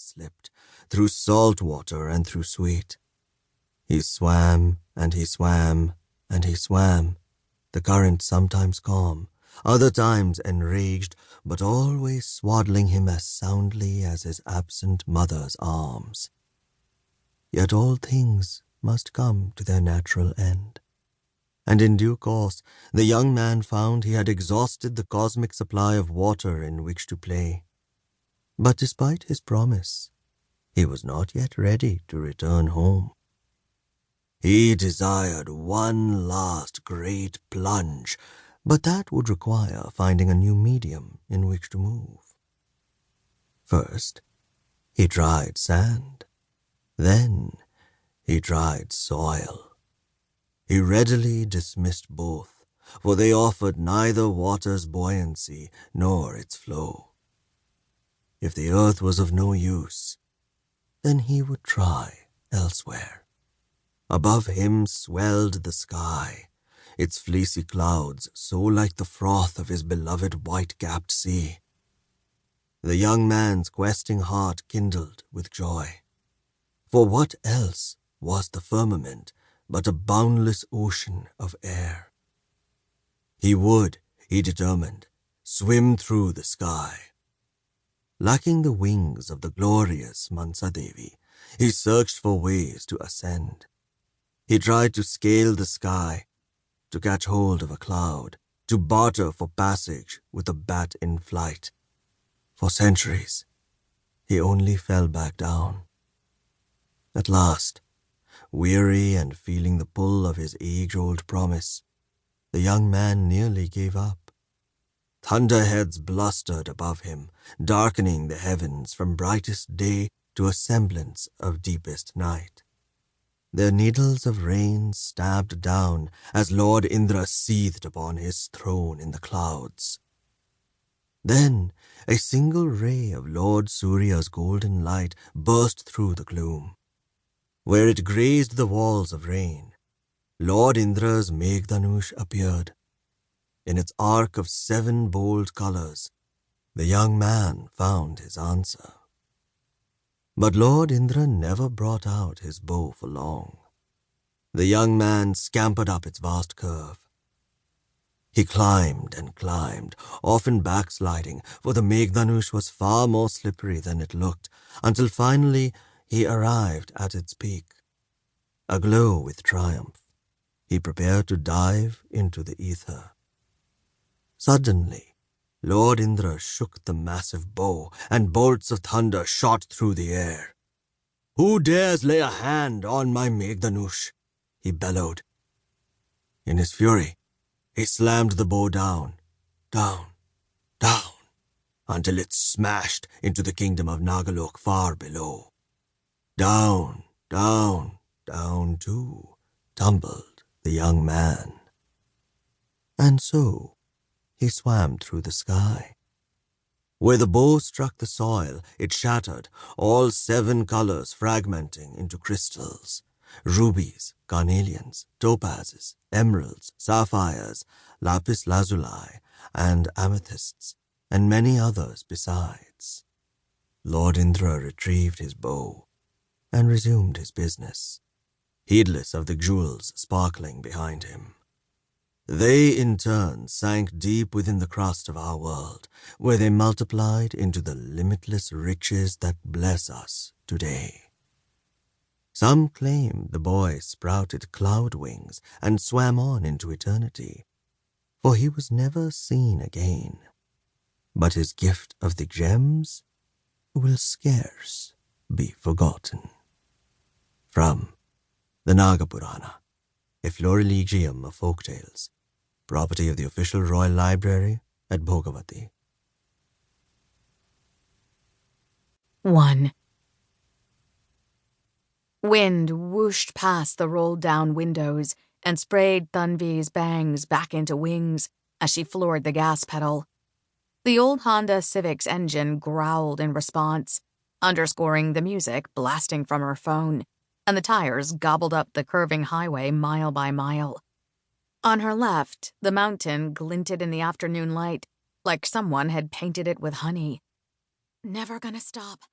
slipped, through salt water and through sweet. He swam, and he swam, and he swam, the current sometimes calm, other times enraged, but always swaddling him as soundly as his absent mother's arms. Yet all things must come to their natural end, and in due course the young man found he had exhausted the cosmic supply of water in which to play. But despite his promise, he was not yet ready to return home. He desired one last great plunge, but that would require finding a new medium in which to move. First, he tried sand. Then he tried soil. He readily dismissed both, for they offered neither water's buoyancy nor its flow. If the earth was of no use, then he would try elsewhere. Above him swelled the sky, its fleecy clouds so like the froth of his beloved white-capped sea. The young man's questing heart kindled with joy. For what else was the firmament but a boundless ocean of air? He would, he determined, swim through the sky. Lacking the wings of the glorious Mansadevi, he searched for ways to ascend. He tried to scale the sky, to catch hold of a cloud, to barter for passage with a bat in flight. For centuries, he only fell back down. At last, weary and feeling the pull of his age-old promise, the young man nearly gave up. Thunderheads blustered above him, darkening the heavens from brightest day to a semblance of deepest night. Their needles of rain stabbed down as Lord Indra seethed upon his throne in the clouds. Then a single ray of Lord Surya's golden light burst through the gloom. Where it grazed the walls of rain, Lord Indra's Meghdhanush appeared. In its arc of 7 bold colors, the young man found his answer. But Lord Indra never brought out his bow for long. The young man scampered up its vast curve. He climbed and climbed, often backsliding, for the Meghdhanush was far more slippery than it looked, until finally he arrived at its peak. Aglow with triumph, he prepared to dive into the ether. Suddenly, Lord Indra shook the massive bow, and bolts of thunder shot through the air. "Who dares lay a hand on my Meghdhanush?" he bellowed. In his fury, he slammed the bow down, down, until it smashed into the kingdom of Nagalok far below. Down, too, tumbled the young man. And so he swam through the sky. Where the bow struck the soil, it shattered, all 7 colors fragmenting into crystals. Rubies, carnelians, topazes, emeralds, sapphires, lapis lazuli, and amethysts, and many others besides. Lord Indra retrieved his bow and resumed his business, heedless of the jewels sparkling behind him. They, in turn, sank deep within the crust of our world, where they multiplied into the limitless riches that bless us today. Some claim the boy sprouted cloud wings and swam on into eternity, for he was never seen again. But his gift of the gems will scarce be forgotten. From the Naga Purana, a florilegium of folk tales, property of the official Royal Library at Bhogavati. 1. Wind whooshed past the rolled-down windows and sprayed Tanvi's bangs back into wings as she floored the gas pedal. The old Honda Civic's engine growled in response, underscoring the music blasting from her phone, and the tires gobbled up the curving highway mile by mile. On her left, the mountain glinted in the afternoon light like someone had painted it with honey. "Never gonna stop,"